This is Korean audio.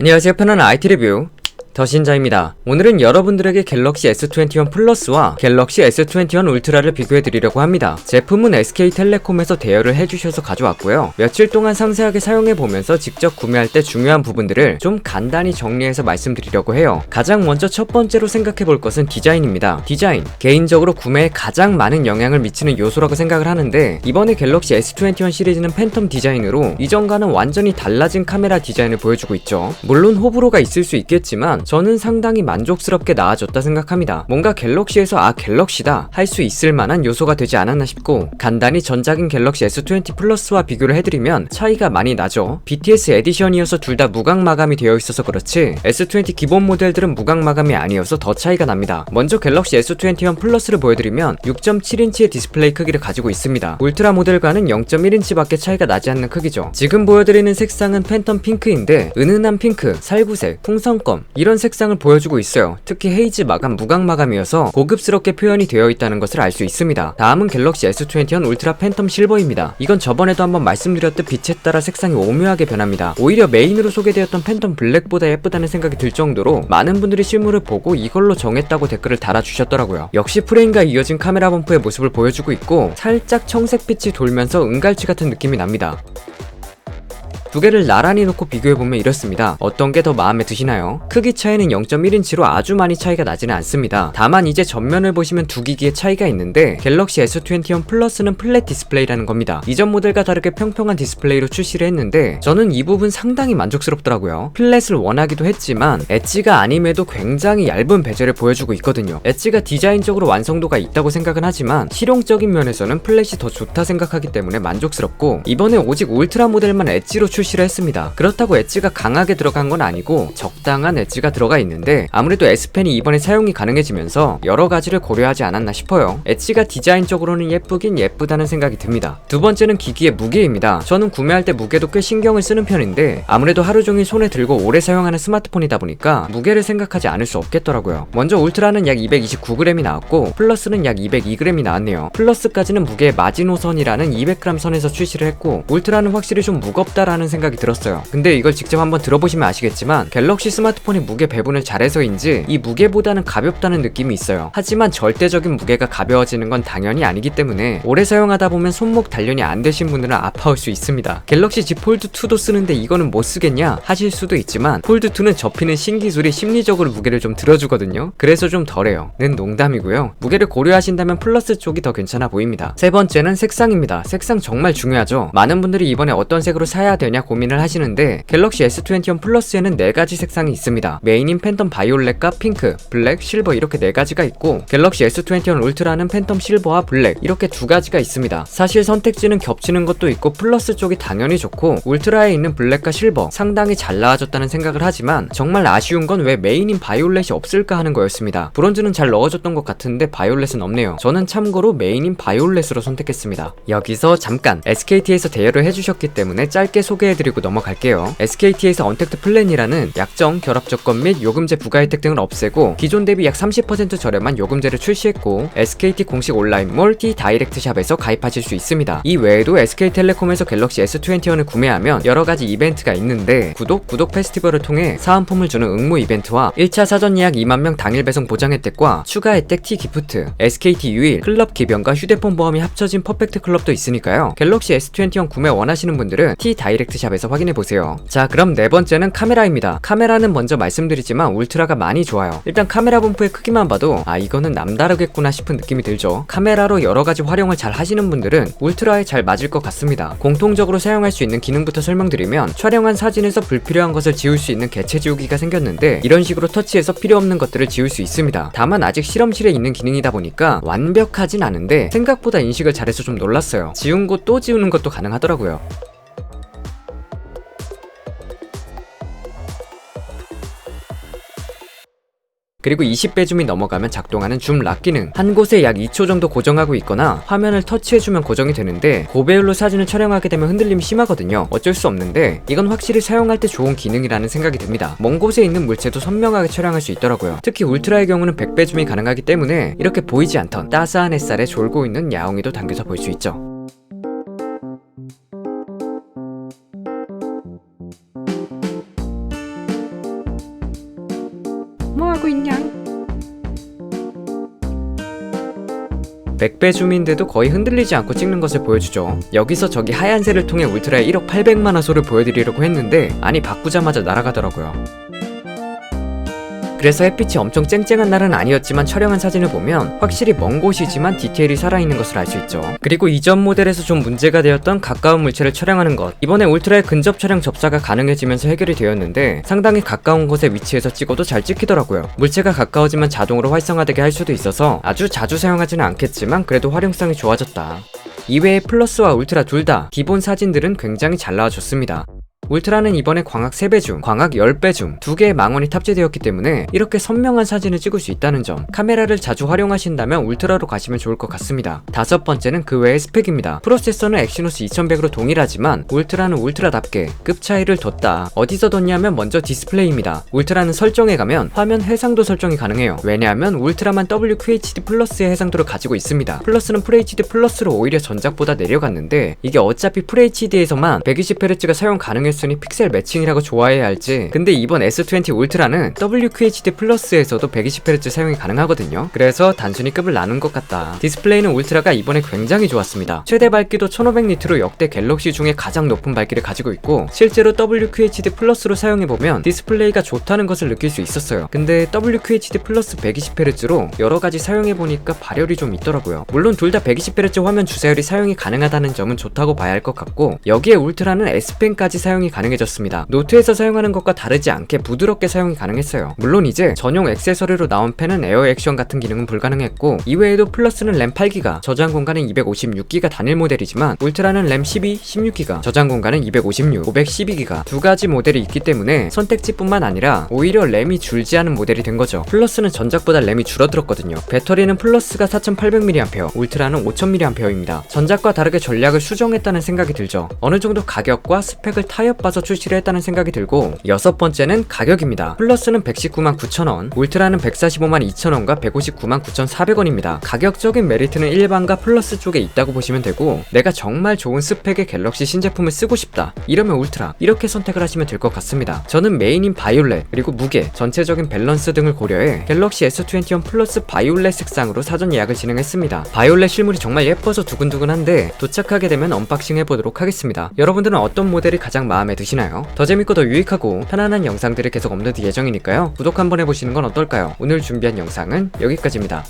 안녕하세요. 편안한 IT 리뷰 더신자입니다. 오늘은 여러분들에게 갤럭시 S21 플러스와 갤럭시 S21 울트라를 비교해드리려고 합니다. 제품은 SK텔레콤에서 대여를 해주셔서 가져왔고요. 며칠 동안 상세하게 사용해보면서 직접 구매할 때 중요한 부분들을 좀 간단히 정리해서 말씀드리려고 해요. 가장 먼저 첫 번째로 생각해볼 것은 디자인입니다. 디자인, 개인적으로 구매에 가장 많은 영향을 미치는 요소라고 생각을 하는데, 이번에 갤럭시 S21 시리즈는 팬텀 디자인으로 이전과는 완전히 달라진 카메라 디자인을 보여주고 있죠. 물론 호불호가 있을 수 있겠지만 저는 상당히 만족스럽게 나아졌다 생각합니다. 뭔가 갤럭시에서 갤럭시다 할 수 있을 만한 요소가 되지 않았나 싶고, 간단히 전작인 갤럭시 S20 플러스와 비교를 해드리면 차이가 많이 나죠. BTS 에디션이어서 둘 다 무광 마감이 되어 있어서 그렇지 S20 기본 모델들은 무광 마감이 아니어서 더 차이가 납니다. 먼저 갤럭시 S21 플러스를 보여드리면 6.7인치의 디스플레이 크기를 가지고 있습니다. 울트라 모델과는 0.1인치밖에 차이가 나지 않는 크기죠. 지금 보여드리는 색상은 팬텀 핑크인데 은은한 핑크, 살구색, 풍선껌 이런 색상을 보여주고 있어요. 특히 헤이즈 마감, 무광 마감이어서 고급스럽게 표현이 되어 있다는 것을 알 수 있습니다. 다음은 갤럭시 S21 울트라 팬텀 실버입니다. 이건 저번에도 한번 말씀드렸듯 빛에 따라 색상이 오묘하게 변합니다. 오히려 메인으로 소개되었던 팬텀 블랙보다 예쁘다는 생각이 들 정도로 많은 분들이 실물을 보고 이걸로 정했다고 댓글을 달아주셨더라고요. 역시 프레임과 이어진 카메라 범프의 모습을 보여주고 있고, 살짝 청색빛이 돌면서 은갈치 같은 느낌이 납니다. 두 개를 나란히 놓고 비교해보면 이렇습니다. 어떤 게 더 마음에 드시나요? 크기 차이는 0.1인치로 아주 많이 차이가 나지는 않습니다. 다만 이제 전면을 보시면 두 기기의 차이가 있는데, 갤럭시 S21 플러스는 플랫 디스플레이라는 겁니다. 이전 모델과 다르게 평평한 디스플레이로 출시를 했는데 저는 이 부분 상당히 만족스럽더라고요. 플랫을 원하기도 했지만 엣지가 아님에도 굉장히 얇은 베젤을 보여주고 있거든요. 엣지가 디자인적으로 완성도가 있다고 생각은 하지만 실용적인 면에서는 플랫이 더 좋다 생각하기 때문에 만족스럽고, 이번에 오직 울트라 모델만 엣지로 출시를 했습니다. 그렇다고 엣지가 강하게 들어간 건 아니고 적당한 엣지가 들어가 있는데, 아무래도 S펜이 이번에 사용이 가능해지면서 여러 가지를 고려하지 않았나 싶어요. 엣지가 디자인적으로는 예쁘긴 예쁘다는 생각이 듭니다. 두 번째는 기기의 무게입니다. 저는 구매할 때 무게도 꽤 신경을 쓰는 편인데, 아무래도 하루 종일 손에 들고 오래 사용하는 스마트폰이다 보니까 무게를 생각하지 않을 수 없겠더라고요. 먼저 울트라는 약 229g이 나왔고 플러스는 약 202g이 나왔네요. 플러스까지는 무게의 마지노선이라는 200g 선에서 출시를 했고, 울트라는 확실히 좀 무겁다라는 생각이 들었어요. 근데 이걸 직접 한번 들어보시면 아시겠지만 갤럭시 스마트폰이 무게 배분을 잘해서인지 이 무게보다는 가볍다는 느낌이 있어요. 하지만 절대적인 무게가 가벼워지는 건 당연히 아니기 때문에 오래 사용하다 보면 손목 단련이 안 되신 분들은 아파할 수 있습니다. 갤럭시 Z 폴드2도 쓰는데 이거는 못 쓰겠냐 하실 수도 있지만, 폴드2는 접히는 신기술이 심리적으로 무게를 좀 들어주거든요. 그래서 좀 덜해요. 는 농담이고요. 무게를 고려하신다면 플러스 쪽이 더 괜찮아 보입니다. 세 번째는 색상입니다. 색상 정말 중요하죠. 많은 분들이 이번에 어떤 색으로 사야 되냐 고민을 하시는데, 갤럭시 S21 플러스에는 4가지 색상이 있습니다. 메인인 팬텀 바이올렛과 핑크, 블랙, 실버 이렇게 4가지가 있고, 갤럭시 S21 울트라는 팬텀 실버와 블랙 이렇게 2가지가 있습니다. 사실 선택지는 겹치는 것도 있고 플러스 쪽이 당연히 좋고, 울트라에 있는 블랙과 실버 상당히 잘 나와줬다는 생각을 하지만 정말 아쉬운 건 왜 메인인 바이올렛이 없을까 하는 거였습니다. 브론즈는 잘 넣어줬던 것 같은데 바이올렛은 없네요. 저는 참고로 메인인 바이올렛으로 선택했습니다. 여기서 잠깐 SKT에서 대여를 해주셨기 때문에 짧게 소개해드리고 넘어갈게요. SKT에서 언택트 플랜이라는 약정, 결합 조건 및 요금제 부과 혜택 등을 없애고 기존 대비 약 30% 저렴한 요금제를 출시했고, SKT 공식 온라인몰 T 다이렉트샵에서 가입하실 수 있습니다. 이 외에도 SK텔레콤에서 갤럭시 S21을 구매하면 여러가지 이벤트가 있는데, 구독 페스티벌을 통해 사은품을 주는 응모 이벤트와 1차 사전 예약 2만명 당일 배송 보장 혜택과 추가 혜택 T 기프트, SKT 유일, 클럽 기변과 휴대폰 보험이 합쳐진 퍼펙트 클럽도 있으니까요. 갤럭시 S21 구매 원하시는 분들은 T 다이렉트샵에서 확인해보세요. 자, 그럼 네 번째는 카메라입니다. 카메라는 먼저 말씀드리지만 울트라가 많이 좋아요. 일단 카메라 범프의 크기만 봐도 이거는 남다르겠구나 싶은 느낌이 들죠. 카메라로 여러가지 활용을 잘 하시는 분들은 울트라에 잘 맞을 것 같습니다. 공통적으로 사용할 수 있는 기능부터 설명드리면, 촬영한 사진에서 불필요한 것을 지울 수 있는 개체 지우기가 생겼는데, 이런 식으로 터치해서 필요 없는 것들을 지울 수 있습니다. 다만 아직 실험실에 있는 기능이다 보니까 완벽하진 않은데 생각보다 인식을 잘해서 좀 놀랐어요. 지운 곳 또 지우는 것도 가능하더라고요. 그리고 20배 줌이 넘어가면 작동하는 줌 락 기능, 한 곳에 약 2초 정도 고정하고 있거나 화면을 터치해주면 고정이 되는데, 고배율로 사진을 촬영하게 되면 흔들림이 심하거든요. 어쩔 수 없는데 이건 확실히 사용할 때 좋은 기능이라는 생각이 듭니다. 먼 곳에 있는 물체도 선명하게 촬영할 수 있더라고요. 특히 울트라의 경우는 100배 줌이 가능하기 때문에 이렇게 보이지 않던 따스한 햇살에 졸고 있는 야옹이도 당겨서 볼 수 있죠. 뭐하고 있냐? 맥배 줌인데도 거의 흔들리지 않고 찍는 것을 보여주죠. 여기서 저기 하얀색을 통해 울트라의 1억 800만 화소를 보여드리려고 했는데 아니 바꾸자마자 날아가더라고요. 그래서 햇빛이 엄청 쨍쨍한 날은 아니었지만 촬영한 사진을 보면 확실히 먼 곳이지만 디테일이 살아있는 것을 알 수 있죠. 그리고 이전 모델에서 좀 문제가 되었던 가까운 물체를 촬영하는 것, 이번에 울트라의 근접 촬영 접사가 가능해지면서 해결이 되었는데 상당히 가까운 곳에 위치해서 찍어도 잘 찍히더라고요. 물체가 가까워지면 자동으로 활성화되게 할 수도 있어서 아주 자주 사용하지는 않겠지만 그래도 활용성이 좋아졌다. 이외에 플러스와 울트라 둘 다 기본 사진들은 굉장히 잘 나와줬습니다. 울트라는 이번에 광학 3배 중 광학 10배 중 2개의 망원이 탑재되었기 때문에 이렇게 선명한 사진을 찍을 수 있다는 점, 카메라를 자주 활용하신다면 울트라로 가시면 좋을 것 같습니다. 다섯 번째는 그 외의 스펙입니다. 프로세서는 엑시노스 2100으로 동일하지만 울트라는 울트라답게 급 차이를 뒀다. 어디서 뒀냐면 먼저 디스플레이입니다. 울트라는 설정에 가면 화면 해상도 설정이 가능해요. 왜냐하면 울트라만 WQHD 플러스의 해상도를 가지고 있습니다. 플러스는 FHD 플러스로 오히려 전작보다 내려갔는데 이게 어차피 FHD에서만 120Hz가 사용 가능했으니 픽셀 매칭이라고 좋아해야 할지, 근데 이번 S20 울트라는 WQHD 플러스에서도 120Hz 사용이 가능하거든요. 그래서 단순히 급을 나눈 것 같다. 디스플레이는 울트라가 이번에 굉장히 좋았습니다. 최대 밝기도 1500니트로 역대 갤럭시 중에 가장 높은 밝기를 가지고 있고 실제로 WQHD 플러스로 사용해보면 디스플레이가 좋다는 것을 느낄 수 있었어요. 근데 WQHD 플러스 120Hz로 여러가지 사용해보니까 발열이 좀 있더라고요. 물론 둘 다 120Hz 화면 주사율이 사용이 가능하다는 점은 좋다고 봐야 할 것 같고, 여기에 울트라는 S펜까지 사용이 가능해졌습니다. 노트에서 사용하는 것과 다르지 않게 부드럽게 사용이 가능했어요. 물론 이제 전용 액세서리로 나온 펜은 에어 액션 같은 기능은 불가능했고, 이외에도 플러스는 램 8기가, 저장 공간은 256기가 단일 모델이지만 울트라는 램 12, 16기가, 저장 공간은 256, 512기가 두 가지 모델이 있기 때문에 선택지뿐만 아니라 오히려 램이 줄지 않은 모델이 된 거죠. 플러스는 전작보다 램이 줄어들었거든요. 배터리는 플러스가 4800mAh, 울트라는 5000mAh입니다. 전작과 다르게 전략을 수정했다는 생각이 들죠. 어느 정도 가격과 스펙을 타협봐서 출시를 했다는 생각이 들고, 여섯 번째는 가격입니다. 플러스는 119만 9천원, 울트라는 145만 2천원과 159만 9,400원입니다. 가격적인 메리트는 일반과 플러스 쪽에 있다고 보시면 되고, 내가 정말 좋은 스펙의 갤럭시 신제품을 쓰고 싶다 이러면 울트라, 이렇게 선택을 하시면 될 것 같습니다. 저는 메인인 바이올렛, 그리고 무게, 전체적인 밸런스 등을 고려해 갤럭시 S21 플러스 바이올렛 색상으로 사전 예약을 진행했습니다. 바이올렛 실물이 정말 예뻐서 두근두근한데 도착하게 되면 언박싱 해보도록 하겠습니다. 여러분들은 어떤 모델이 가장 마음에 드시나요? 더 재밌고 더 유익하고 편안한 영상들을 계속 업로드 예정이니까요. 구독 한번 해보시는 건 어떨까요? 오늘 준비한 영상은 여기까지입니다.